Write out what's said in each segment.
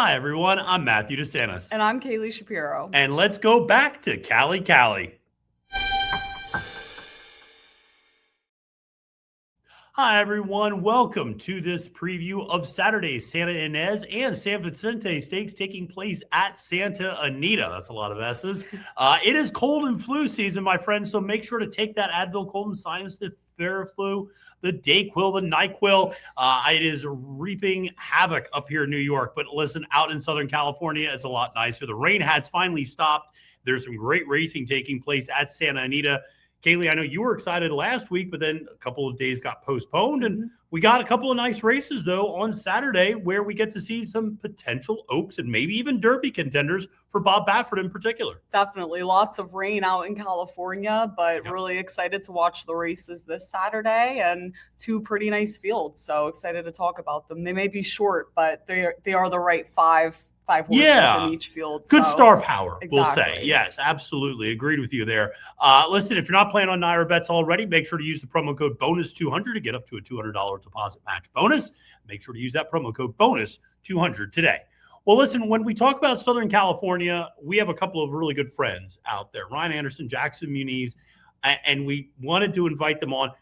Hi, everyone. I'm Matthew DeSantis. And I'm Kaylie Shapiro. And let's go back to Kaylie. Hi, everyone. Welcome to this preview of Saturday's Santa Ynez and San Vicente stakes taking place at Santa Anita. That's a lot of S's. It is cold and flu season, my friends, so make sure to take that Advil, cold and sinus, the Theraflu, the Dayquil, the NyQuil. It is reaping havoc up here in New York. But listen, out in Southern California, it's a lot nicer. The rain has finally stopped. There's some great racing taking place at Santa Anita. Kaylie, I know you were excited last week, but then a couple of days got postponed. And we got a couple of nice races, though, on Saturday where we get to see some potential Oaks and maybe even Derby contenders for Bob Baffert in particular. Definitely. Lots of rain out in California, but really excited to watch the races this Saturday and two pretty nice fields. So excited to talk about them. They may be short, but they are the right five horses in each field. Good star power, exactly. We'll say. Yes, absolutely. Agreed with you there. Listen, if you're not playing on NYRA Bets already, make sure to use the promo code BONUS200 to get up to a $200 deposit match bonus. Make sure to use that promo code BONUS200 today. Well, listen, when we talk about Southern California, we have a couple of really good friends out there, Ryan Anderson, Jackson Muniz, and we wanted to invite them on.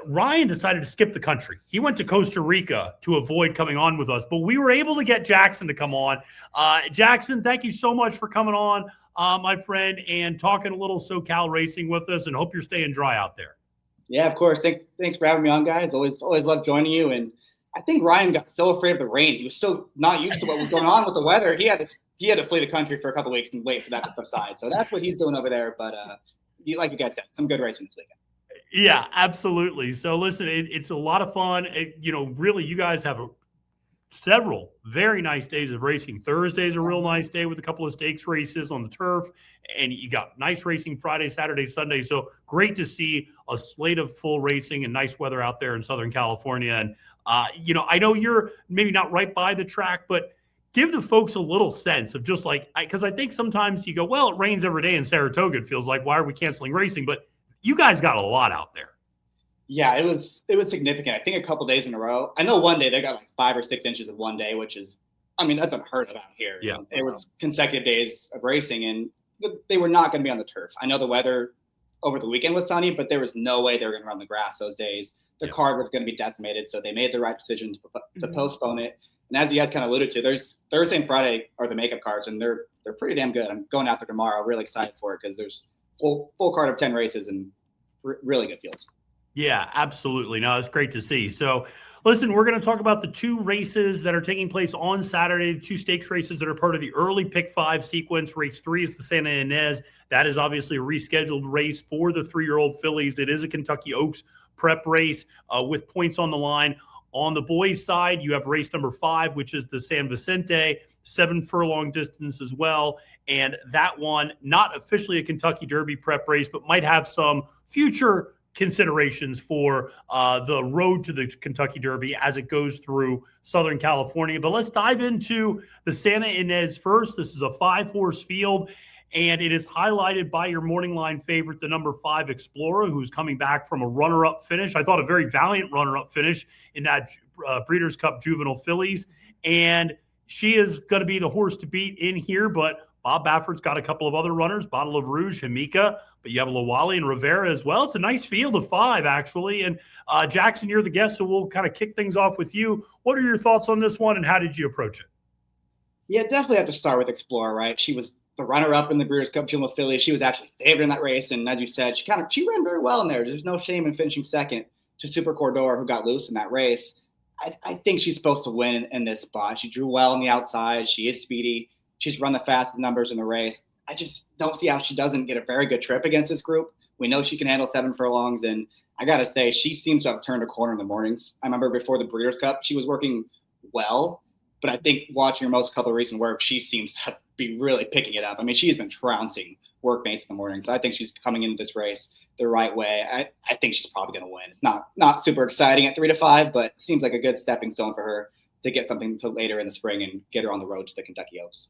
Ryan decided to skip the country. He went to Costa Rica to avoid coming on with us, but we were able to get Jackson to come on. Jackson, thank you so much for coming on, my friend, and talking a little SoCal racing with us, and hope you're staying dry out there. Yeah, of course. Thanks for having me on, guys. Always love joining you. And I think Ryan got so afraid of the rain. He was so not used to what was going on with the weather. He had to flee the country for a couple of weeks and wait for that to subside. So that's what he's doing over there. But like you guys said, some good racing this weekend. Yeah, absolutely. So listen, it's a lot of fun. Really, you guys have several very nice days of racing. Thursday's a real nice day with a couple of stakes races on the turf, and you got nice racing Friday, Saturday, Sunday. So great to see a slate of full racing and nice weather out there in Southern California. And, I know you're maybe not right by the track, but give the folks a little sense of just because I think sometimes you go, well, it rains every day in Saratoga. It feels like, why are we canceling racing? But you guys got a lot out there. Yeah, it was significant. I think a couple days in a row. I know one day they got like 5 or 6 inches of one day, which is, that's unheard of out here. Yeah. It was consecutive days of racing, and they were not going to be on the turf. I know the weather over the weekend was sunny, but there was no way they were going to run the grass those days. The card was going to be decimated, so they made the right decision to postpone it. And as you guys kind of alluded to, there's Thursday and Friday are the makeup cards, and they're pretty damn good. I'm going out there tomorrow, really excited for it because there's full card of 10 races and really good fields. Yeah, absolutely. No, it's great to see. So listen, we're going to talk about the 2 races that are taking place on Saturday, the 2 stakes races that are part of the early pick 5 sequence. Race 3 is the Santa Ynez. That is obviously a rescheduled race for the 3-year-old fillies. It is a Kentucky Oaks prep race with points on the line. On the boys' side, you have race number 5, which is the San Vicente, 7 furlong distance as well. And that one, not officially a Kentucky Derby prep race, but might have some future considerations for the road to the Kentucky Derby as it goes through Southern California. But let's dive into the Santa Ynez first. This is a 5-horse field, and it is highlighted by your morning line favorite, the number 5 Explora, who's coming back from a runner-up finish. I thought a very valiant runner-up finish in that Breeders' Cup Juvenile Fillies. And she is going to be the horse to beat in here, but Bob Baffert's got a couple of other runners, Bottle of Rouge, Hamika, but you have Lawali and Rivera as well. It's a nice field of 5, actually. And Jackson, you're the guest, so we'll kind of kick things off with you. What are your thoughts on this one, and how did you approach it? Yeah, definitely have to start with Explora, right? She was the runner-up in the Breeders' Cup Juvenile Fillies. She was actually favored in that race, and as you said, she ran very well in there. There's no shame in finishing second to Super Cordor, who got loose in that race. I think she's supposed to win in this spot. She drew well on the outside. She is speedy. She's run the fastest numbers in the race. I just don't see how she doesn't get a very good trip against this group. We know she can handle 7 furlongs, and I got to say, she seems to have turned a corner in the mornings. I remember before the Breeders' Cup, she was working well, but I think watching her most couple of recent work, she seems to be really picking it up. I mean, she's been trouncing workmates in the morning, so I think she's coming into this race the right way. I think she's probably going to win. It's not super exciting at 3-5, but seems like a good stepping stone for her to get something to later in the spring and get her on the road to the Kentucky Oaks.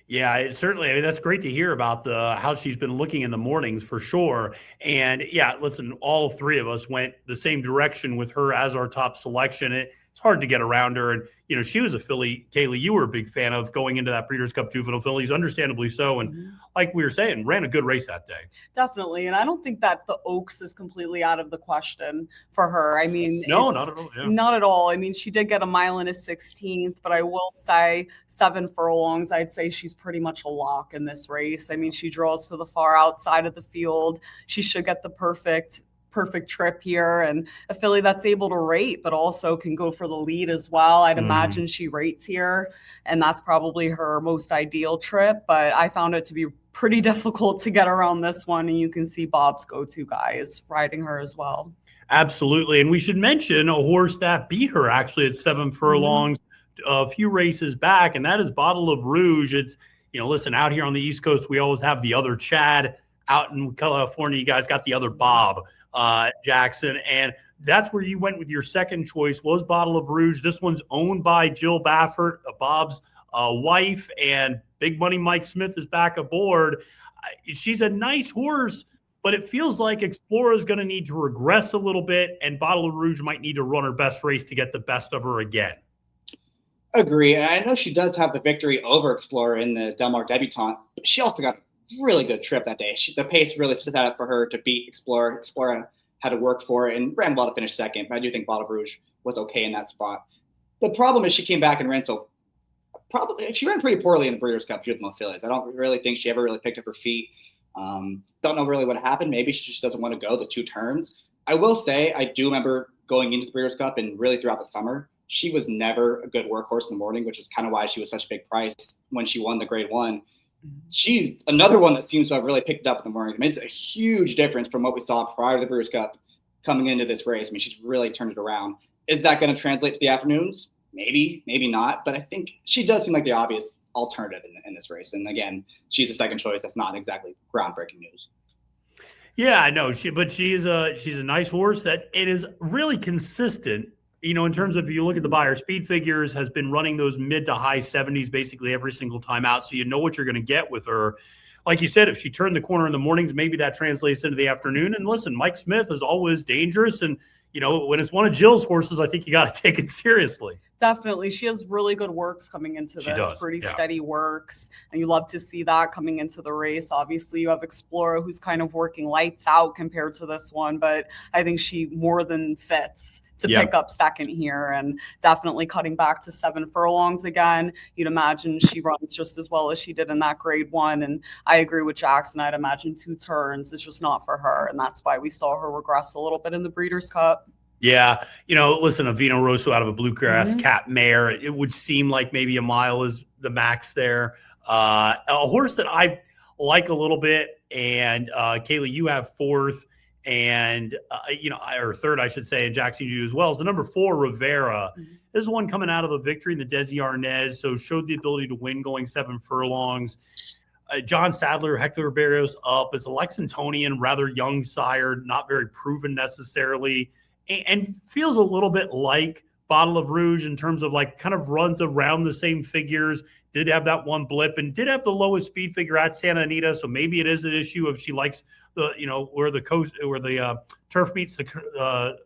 Yeah, certainly. I mean, that's great to hear about how she's been looking in the mornings for sure. And yeah, listen, all 3 of us went the same direction with her as our top selection. it's hard to get around her. And, she was a filly, Kaylie, you were a big fan of going into that Breeders' Cup Juvenile Fillies, understandably so. And like we were saying, ran a good race that day. Definitely. And I don't think that the Oaks is completely out of the question for her. I mean, no, not at all. Yeah. Not at all. I mean, she did get a mile and a 16th, but I will say 7 furlongs, I'd say she's pretty much a lock in this race. I mean, she draws to the far outside of the field. She should get the perfect trip here, and a filly that's able to rate but also can go for the lead as well. I'd imagine she rates here, and that's probably her most ideal trip, but I found it to be pretty difficult to get around this one, and you can see Bob's go-to guy is riding her as well. Absolutely. And we should mention a horse that beat her actually at 7 furlongs a few races back, and that is Bottle of Rouge. It's, listen, out here on the East Coast, we always have the other Chad. Out in California, you guys got the other Bob Jackson, and that's where you went with your second choice was Bottle of Rouge. This one's owned by Jill Baffert, Bob's wife, and Big Money Mike Smith is back aboard. She's a nice horse, but it feels like Explora is going to need to regress a little bit, and Bottle of Rouge might need to run her best race to get the best of her again. Agree. And I know she does have the victory over Explora in the Del Mar Debutante, but she also got really good trip that day. The pace really set up for her to beat Explora. Explora had to work for it and ran well to finish second, but I do think Bottle of Rouge was okay in that spot. The problem is she came back and ran she ran pretty poorly in the Breeders' Cup Juvenile Fillies. I don't really think she ever really picked up her feet. Don't know really what happened. Maybe she just doesn't want to go the 2 turns. I will say I do remember going into the Breeders' Cup and really throughout the summer, she was never a good workhorse in the morning, which is kind of why she was such a big price when she won the Grade 1. She's another one that seems to have really picked it up in the morning. I mean, it's a huge difference from what we saw prior to the Breeders' Cup coming into this race. I mean, she's really turned it around. Is that going to translate to the afternoons? Maybe, maybe not. But I think she does seem like the obvious alternative in this race. And again, she's a second choice. That's not exactly groundbreaking news. Yeah, I know. She's a nice horse that it is really consistent. In terms of, you look at the buyer speed figures, has been running those mid to high 70s basically every single time out. So you know what you're going to get with her. Like you said, if she turned the corner in the mornings, maybe that translates into the afternoon. And listen, Mike Smith is always dangerous. And, when it's one of Jill's horses, I think you got to take it seriously. Definitely. She has really good works coming into this, pretty steady works. And you love to see that coming into the race. Obviously, you have Explora, who's kind of working lights out compared to this one, but I think she more than fits to pick up second here, and definitely cutting back to 7 furlongs again. You'd imagine she runs just as well as she did in that Grade 1. And I agree with Jackson. I'd imagine 2 turns is just not for her. And that's why we saw her regress a little bit in the Breeders' Cup. Yeah. Listen, a Vino Rosso out of a Bluegrass Cat mare, it would seem like maybe a mile is the max there. A horse that I like a little bit, and Kaylie, you have 4th, and or 3rd, I should say, and Jackson, you do as well, is the number 4 Rivera. This is one coming out of a victory in the Santa Ynez, so showed the ability to win going 7 furlongs. John Sadler, Hector Barrios up. It's a Lexingtonian, rather young sire, not very proven necessarily, and feels a little bit like Bottle of Rouge in terms of like kind of runs around the same figures. Did have that one blip and did have the lowest speed figure at Santa Anita. So maybe it is an issue if she likes the, where the turf meets the,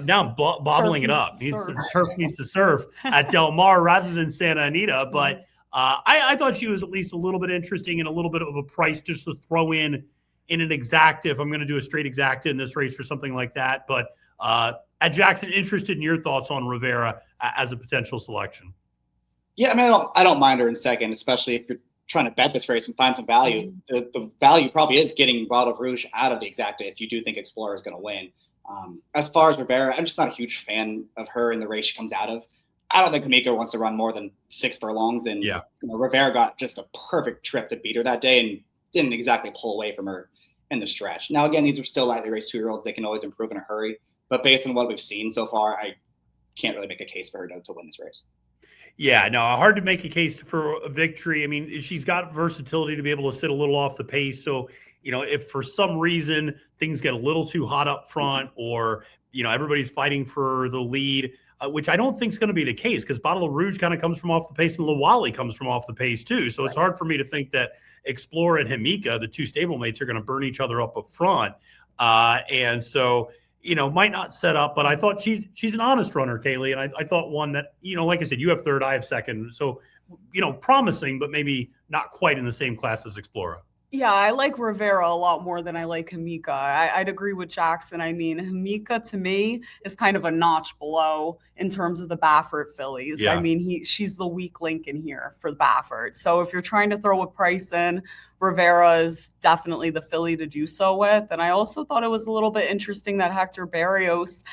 now I'm bobbling it up. The turf meets the surf at Del Mar rather than Santa Anita. But I thought she was at least a little bit interesting and a little bit of a price just to throw in an exacta if I'm going to do a straight exacta in this race or something like that. But at Jackson, interested in your thoughts on Rivera as a potential selection. Yeah, I mean, I don't mind her in second, especially if you're trying to bet this race and find some value. The value probably is getting Bottle of Rouge out of the exacta if you do think Explora is going to win. As far as Rivera, I'm just not a huge fan of her in the race she comes out of. I don't think Kamiko wants to run more than 6 furlongs. And Rivera got just a perfect trip to beat her that day and didn't exactly pull away from her in the stretch. Now, again, these are still lightly raced 2-year-olds. They can always improve in a hurry. But based on what we've seen so far, I can't really make a case for her to win this race. Yeah, no, hard to make a case for a victory. I mean, she's got versatility to be able to sit a little off the pace. So, if for some reason things get a little too hot up front or, everybody's fighting for the lead, which I don't think is going to be the case because Bottle of Rouge kind of comes from off the pace and Lawali comes from off the pace too. So it's hard for me to think that Explora and Hamika, the 2 stablemates, are going to burn each other up front. And so, might not set up, but I thought she's an honest runner, Kaylie. And I thought one that, like I said, you have third, I have second. So, promising, but maybe not quite in the same class as Explora. Yeah, I like Rivera a lot more than I like Hamika. I'd agree with Jackson. I mean, Hamika to me is kind of a notch below in terms of the Baffert fillies. Yeah. I mean, she's the weak link in here for the Baffert. So if you're trying to throw a price in, Rivera is definitely the filly to do so with. And I also thought it was a little bit interesting that Hector Barrios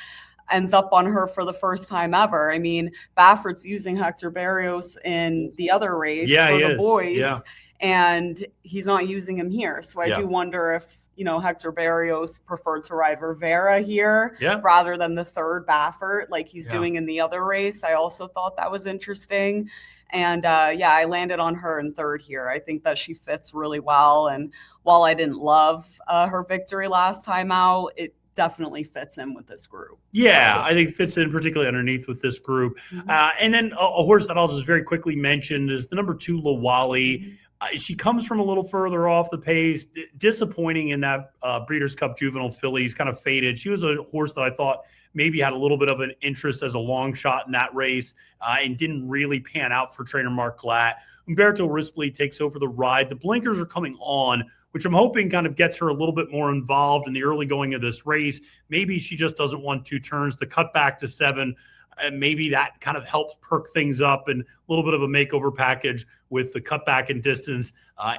ends up on her for the first time ever. I mean, Baffert's using Hector Barrios in the other race for the boys. Yeah. And he's not using him here. So I do wonder if, Hector Barrios preferred to ride Rivera here rather than the third Baffert like he's doing in the other race. I also thought that was interesting. And I landed on her in third here. I think that she fits really well. And while I didn't love her victory last time out, it definitely fits in with this group. Yeah, I think fits in particularly underneath with this group. And then a horse that I'll just very quickly mention is the number 2, Lawali. She comes from a little further off the pace. Disappointing in that Breeders' Cup Juvenile Fillies, kind of faded. She was a horse that I thought maybe had a little bit of an interest as a long shot in that race and didn't really pan out for trainer Mark Glatt. Umberto Rispoli takes over the ride. The blinkers are coming on, which I'm hoping kind of gets her a little bit more involved in the early going of this race. Maybe she just doesn't want 2 turns. The cut back to 7, and maybe that kind of helps perk things up, and a little bit of a makeover package with the cutback in distance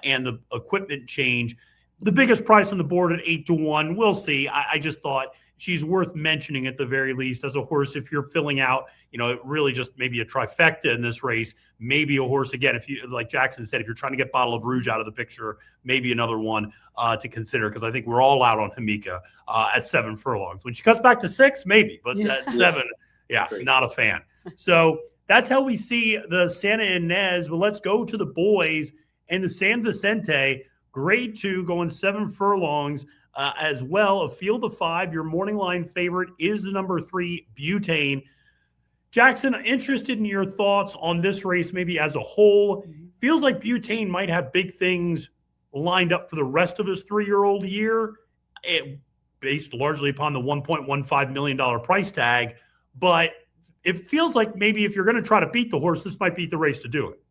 and the equipment change. The biggest price on the board at 8-1. We'll see. I just thought she's worth mentioning at the very least as a horse. If you're filling out, really just maybe a trifecta in this race, maybe a horse again. If you, like Jackson said, if you're trying to get Bottle of Rouge out of the picture, maybe another one to consider, because I think we're all out on Hamika at 7 furlongs. When she cuts back to 6, maybe, but at 7, not a fan. So that's how we see the Santa Ynez. But let's go to the boys and the San Vicente grade 2 going 7 furlongs as well. A field of 5. Your morning line favorite is the number 3 Buetane. Jackson, interested in your thoughts on this race, maybe as a whole. Feels like Buetane might have big things lined up for the rest of his 3-year-old year, based largely upon the $1.15 million price tag. But it feels like maybe if you're going to try to beat the horse, this might be the race to do it.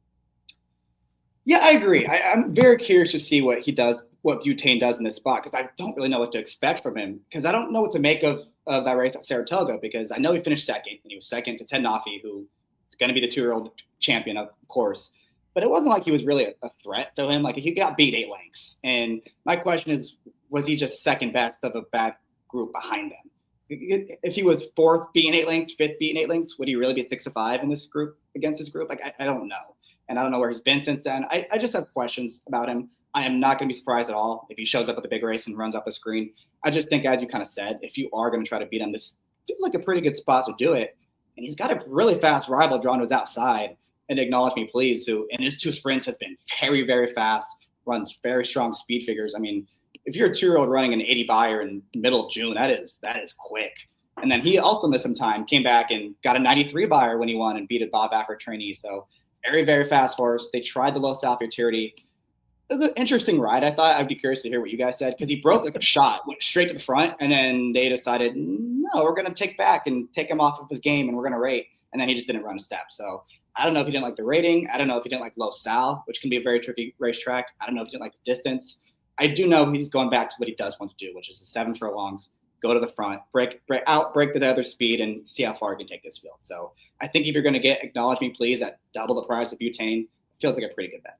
Yeah, I agree. I'm very curious to see what he does, what Buetane does in this spot, because I don't really know what to expect from him, because I don't know what to make of that race at Saratoga, because I know he finished second, and he was second to Ted Noffey, who is going to be the 2-year-old champion, of course. But it wasn't like he was really a threat to him. Like, he got beat 8 lengths. And my question is, was he just second best of a bad group behind them? If he was 4th beating 8 lengths, 5th beating 8 lengths, would he really be 6-5 in this group against this group? Like, I don't know. And I don't know where he's been since then. I just have questions about him. I am not going to be surprised at all if he shows up at the big race and runs up the screen. I just think, as you kind of said, if you are going to try to beat him, this feels like a pretty good spot to do it. And he's got a really fast rival drawn to his outside, and Acknowledge Me Please, who in his 2 sprints has been very, very fast, runs very strong speed figures. I mean, if you're a 2-year-old running an 80 buyer in the middle of June, that is quick. And then he also missed some time, came back and got a 93 buyer when he won and beat a Bob Baffert trainee. So very, very fast horse. They tried the low style futurity. It was an interesting ride. I thought I'd be curious to hear what you guys said, because he broke like a shot, went straight to the front, and then they decided, no, we're going to take back and take him off of his game, and we're going to rate. And then he just didn't run a step. So I don't know if he didn't like the rating. I don't know if he didn't like low sal, which can be a very tricky racetrack. I don't know if he didn't like the distance. I do know he's going back to what he does want to do, which is the 7 furlongs, go to the front, break the other speed, and see how far he can take this field. So I think if you're going to get Acknowledge Me Please at double the price of Buetane, it feels like a pretty good bet.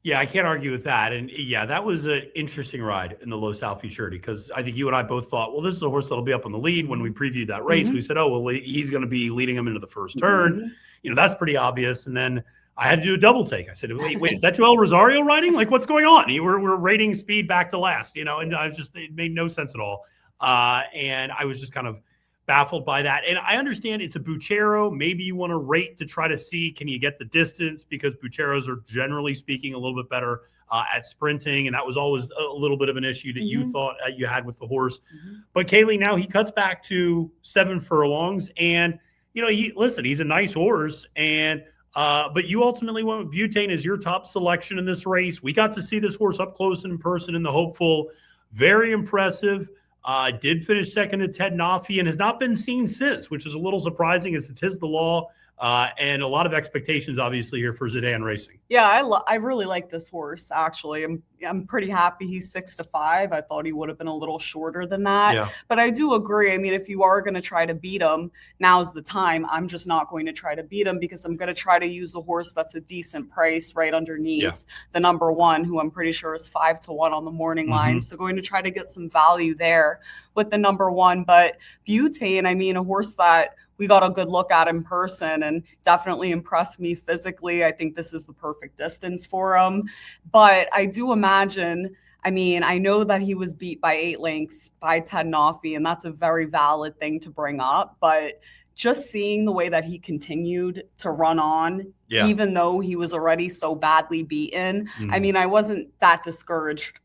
Yeah, I can't argue with that. And yeah, that was an interesting ride in the low sal futurity, because I think you and I both thought, well, this is a horse that'll be up on the lead. When we previewed that race, we said, oh, well, he's going to be leading him into the first turn. That's pretty obvious. And then I had to do a double take. I said, wait, is that Joel Rosario riding? Like, what's going on? We're rating speed back to last, and I was just, it made no sense at all. And I was just kind of baffled by that. And I understand it's a Buchero. Maybe you want to rate to try to see, can you get the distance? Because Bucheros are generally speaking a little bit better at sprinting. And that was always a little bit of an issue that you thought you had with the horse. But Kaylie, now he cuts back to 7 furlongs. And, he's a nice horse. And, but you ultimately went with Buetane as your top selection in this race. We got to see this horse up close and in person in the Hopeful. Very impressive. Did finish second to Ted Noffey and has not been seen since, which is a little surprising as it is the law. And a lot of expectations, obviously, here for Zidane Racing. Yeah, I really like this horse, actually. I'm pretty happy he's 6-5. I thought he would have been a little shorter than that. Yeah. But I do agree. I mean, if you are going to try to beat him, now's the time. I'm just not going to try to beat him because I'm going to try to use a horse that's a decent price right underneath the number one, who I'm pretty sure is 5-1 on the morning line. So going to try to get some value there with the number one. But Buetane, I mean, a horse that we got a good look at in person and definitely impressed me physically. I think this is the perfect distance for him. But I do imagine, I mean, I know that he was beat by 8 lengths by Ted Noffey, and that's a very valid thing to bring up. But just seeing the way that he continued to run on, even though he was already so badly beaten, I mean, I wasn't that discouraged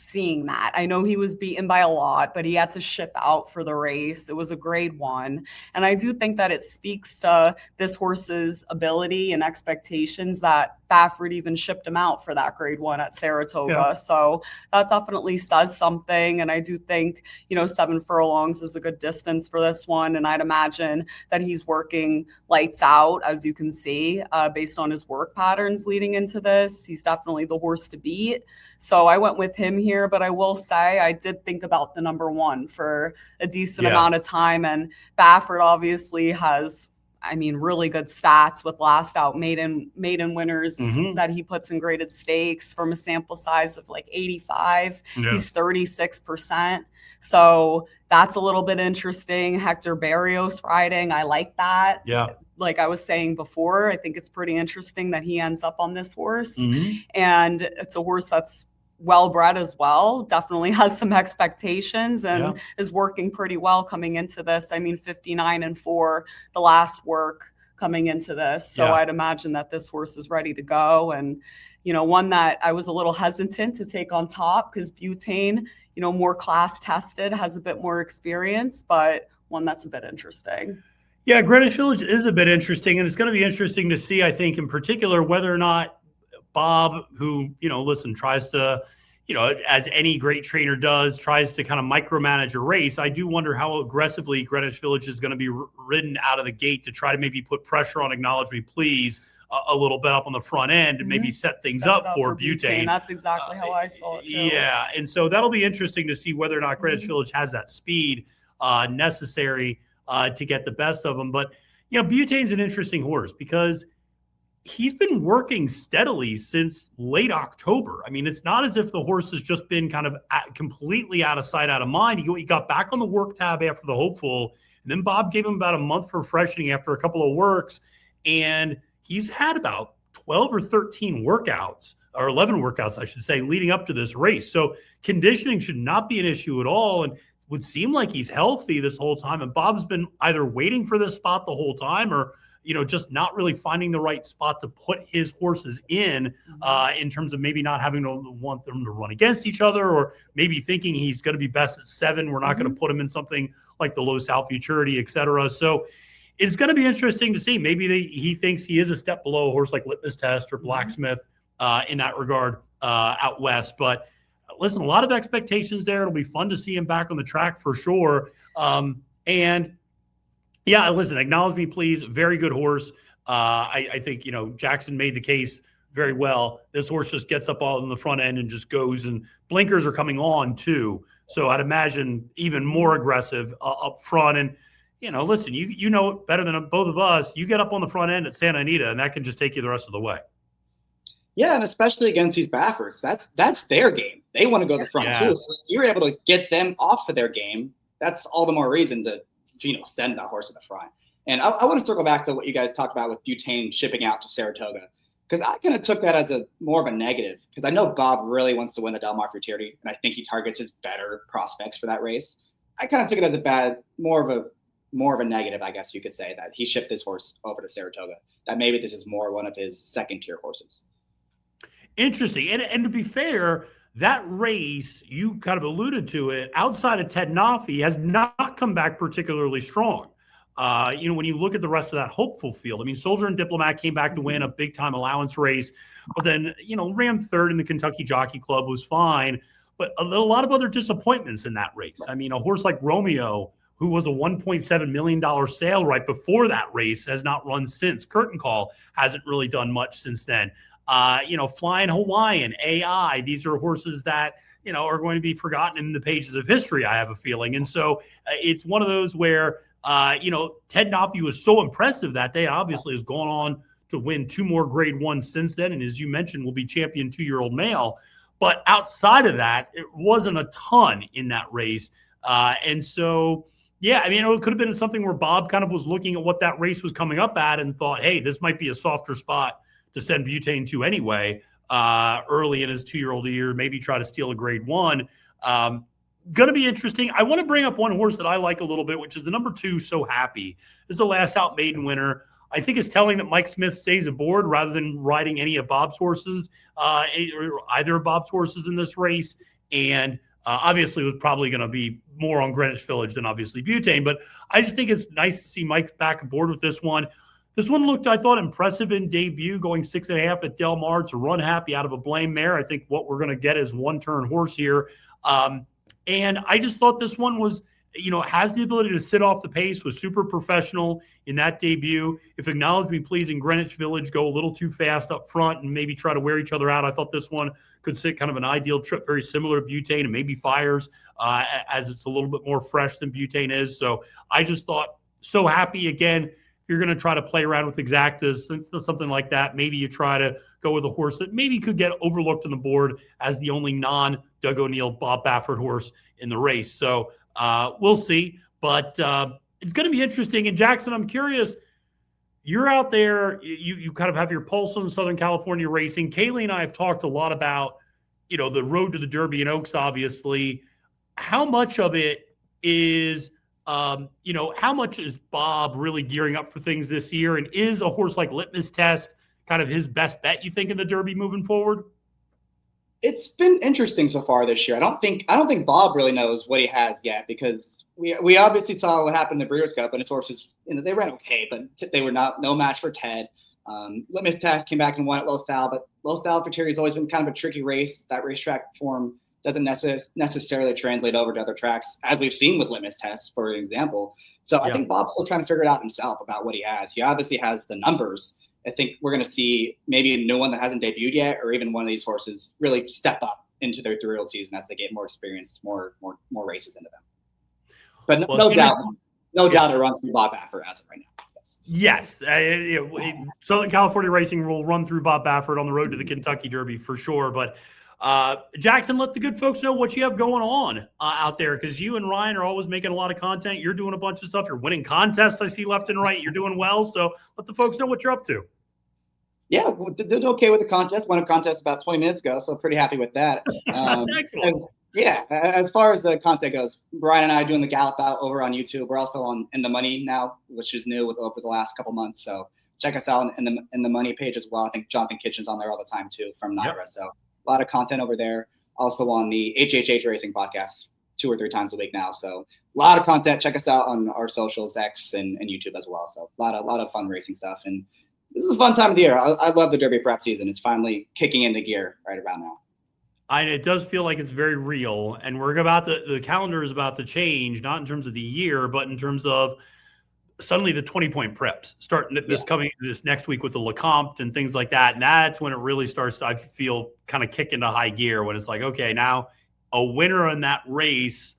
seeing that. I know he was beaten by a lot, but he had to ship out for the race. It was a grade 1. And I do think that it speaks to this horse's ability and expectations that Baffert even shipped him out for that grade 1 at Saratoga. So that definitely says something. And I do think, 7 furlongs is a good distance for this one. And I'd imagine that he's working lights out, as you can see, based on his work patterns leading into this. He's definitely the horse to beat. So I went with him here, but I will say I did think about the number one for a decent amount of time. And Baffert obviously has, I mean, really good stats with last out maiden winners that he puts in graded stakes from a sample size of like 85. He's 36%. So that's a little bit interesting. Hector Barrios riding. I like that. Like I was saying before, I think it's pretty interesting that he ends up on this horse. And it's a horse that's well-bred as well, definitely has some expectations and is working pretty well coming into this. I mean, 59-4, the last work coming into this. So I'd imagine that this horse is ready to go. And, one that I was a little hesitant to take on top because Buetane, more class tested, has a bit more experience, but one that's a bit interesting. Yeah, Greenwich Village is a bit interesting, and it's going to be interesting to see, I think, in particular, whether or not Bob, who, tries to, as any great trainer does, tries to kind of micromanage a race. I do wonder how aggressively Greenwich Village is going to be ridden out of the gate to try to maybe put pressure on Acknowledge Me Please a little bit up on the front end and maybe set things up for Buetane. That's exactly how I saw it too. Yeah, and so that'll be interesting to see whether or not Greenwich Village has that speed necessary to get the best of them. But, Buetane's an interesting horse because he's been working steadily since late October. I mean, it's not as if the horse has just been kind of completely out of sight, out of mind. He got back on the work tab after the hopeful, and then Bob gave him about a month for freshening after a couple of works, and he's had about 12 or 13 workouts, or 11 workouts, I should say, leading up to this race. So conditioning should not be an issue at all, and would seem like he's healthy this whole time. And Bob's been either waiting for this spot the whole time or, just not really finding the right spot to put his horses in terms of maybe not having to want them to run against each other, or maybe thinking he's going to be best at 7. We're not going to put him in something like the Low South Futurity, et cetera. So it's going to be interesting to see. Maybe he thinks he is a step below a horse like Litmus Test or Blacksmith in that regard out west. But listen, a lot of expectations there. It'll be fun to see him back on the track for sure. Listen, Acknowledge Me Please, very good horse. I think, Jackson made the case very well. This horse just gets up all in the front end and just goes, and blinkers are coming on too. So I'd imagine even more aggressive up front. And, listen, you know it better than both of us. You get up on the front end at Santa Anita, and that can just take you the rest of the way. Yeah, and especially against these Bafferts, that's their game. They want to go to the front too. So if you're able to get them off of their game, that's all the more reason to, send that horse to the front. And I want to circle back to what you guys talked about with Buetane shipping out to Saratoga, because I kind of took that as more of a negative, because I know Bob really wants to win the Del Mar Futurity, and I think he targets his better prospects for that race. I kind of took it as more of a negative, I guess you could say, that he shipped this horse over to Saratoga, that maybe this is more one of his second-tier horses. Interesting. And to be fair, that race, you kind of alluded to it, outside of Ted Noffey, has not come back particularly strong. When you look at the rest of that hopeful field, I mean, Soldier and Diplomat came back to win a big-time allowance race, but then, ran third in the Kentucky Jockey Club, was fine. but a lot of other disappointments in that race. I mean, a horse like Romeo, who was a $1.7 million sale right before that race, has not run since. Curtain Call hasn't really done much since then. Flying Hawaiian, AI, these are horses that, are going to be forgotten in the pages of history, I have a feeling. And so it's one of those where, Ted Noffey was so impressive that day, obviously has gone on to win 2 more grade 1 since then. And as you mentioned, will be champion 2-year-old male. But outside of that, it wasn't a ton in that race. And so, yeah, I mean, it could have been something where Bob kind of was looking at what that race was coming up at and thought, hey, this might be a softer spot to send Buetane to anyway, early in his 2-year-old year, maybe try to steal a grade 1. Going to be interesting. I want to bring up one horse that I like a little bit, which is the number 2, So Happy. This is the last out maiden winner. I think it's telling that Mike Smith stays aboard rather than riding any of Bob's horses, either of Bob's horses in this race. And obviously, it was probably going to be more on Greenwich Village than obviously Buetane. But I just think it's nice to see Mike back aboard with this one. This one looked, I thought, impressive in debut, going 6.5 at Del Mar to Run Happy out of a Blame Mare. I think what we're going to get is one-turn horse here. And I just thought this one was, has the ability to sit off the pace, was super professional in that debut. If Acknowledge Me Please in Greenwich Village go a little too fast up front and maybe try to wear each other out, I thought this one could sit kind of an ideal trip, very similar to Buetane, and maybe Fires, as it's a little bit more fresh than Buetane is. So I just thought So Happy, again, if you're going to try to play around with exactas, something like that, maybe you try to go with a horse that maybe could get overlooked on the board as the only non-Doug O'Neill, Bob Baffert horse in the race. So we'll see. But it's going to be interesting. And Jackson, I'm curious, you're out there, you kind of have your pulse on Southern California racing. Kaylie and I have talked a lot about, the road to the Derby and Oaks, obviously. How much of it is, how much is Bob really gearing up for things this year? And is a horse like Litmus Test kind of his best bet, you think, in the Derby moving forward? It's been interesting so far this year. I don't think Bob really knows what he has yet, because we obviously saw what happened in the Breeders' Cup, and his horses, they ran okay, but they were no match for Ted. Litmus Test came back and won at Low Style, but Low Style for Terry has always been kind of a tricky race. That racetrack form doesn't necessarily translate over to other tracks, as we've seen with Litmus Test, for example. So I think Bob's still trying to figure it out himself about what he has. He obviously has the numbers. I think we're going to see maybe a new one that hasn't debuted yet, or even one of these horses really step up into their 3-year-old season as they get more experience, more races into them. But no doubt it runs through Bob Baffert as of right now. Yes. Southern California racing will run through Bob Baffert on the road to the Kentucky Derby for sure. But Jackson, let the good folks know what you have going on out there, because you and Ryan are always making a lot of content. You're doing a bunch of stuff. You're winning contests, I see, left and right. You're doing well. So let the folks know what you're up to. Yeah, did okay with the contest. Won a contest about 20 minutes ago, so pretty happy with that. Excellent. As far as the content goes, Brian and I are doing the Gallop out over on YouTube. We're also on In the Money now, which is new over the last couple months. So check us out in the Money page as well. I think Jonathan Kitchen's on there all the time too from NYRA. Yep. So a lot of content over there. Also on the HHH Racing podcast 2 or 3 times a week now. So a lot of content. Check us out on our socials, X and YouTube as well. So a lot of fun racing stuff. And this is a fun time of the year. I love the Derby prep season. It's finally kicking into gear right around now. It does feel like it's very real, and we're about the calendar is about to change, not in terms of the year, but in terms of suddenly the 20-point preps starting this next week with the Lecomte and things like that. And that's when it really starts to, I feel, kind of kick into high gear, when it's like, okay, now a winner in that race,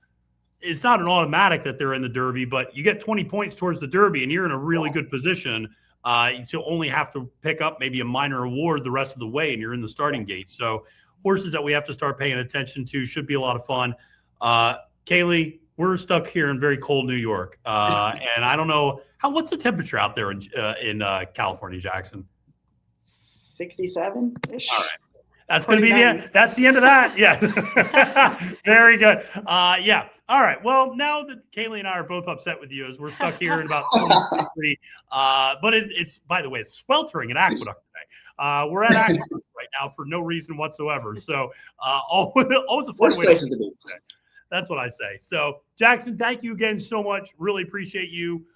it's not an automatic that they're in the Derby, but you get 20 points towards the Derby and you're in a really good position to only have to pick up maybe a minor award the rest of the way, and you're in the starting gate. So horses that we have to start paying attention to, should be a lot of fun. Kaylie, we're stuck here in very cold New York, and I don't know what's the temperature out there in California, Jackson? 67-ish. All right, that's going to be that's the end of that. Yeah, very good. Yeah. All right. Well, now that Kaylie and I are both upset with you, as we're stuck here in about 23, but it's by the way, it's sweltering at Aqueduct today. We're at Aqueduct right now for no reason whatsoever. So always a fun way places to be. That's what I say. So Jackson, thank you again so much. Really appreciate you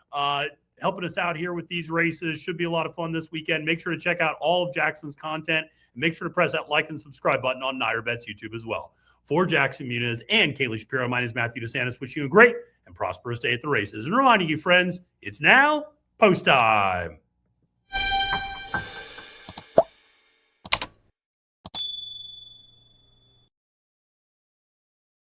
helping us out here with these races. Should be a lot of fun this weekend. Make sure to check out all of Jackson's content, and make sure to press that like and subscribe button on NYRA Bets YouTube as well. For Jackson Muniz and Kaylie Shapiro, my name is Matthew DeSantis. Wishing you a great and prosperous day at the races. And reminding you, friends, it's now post time.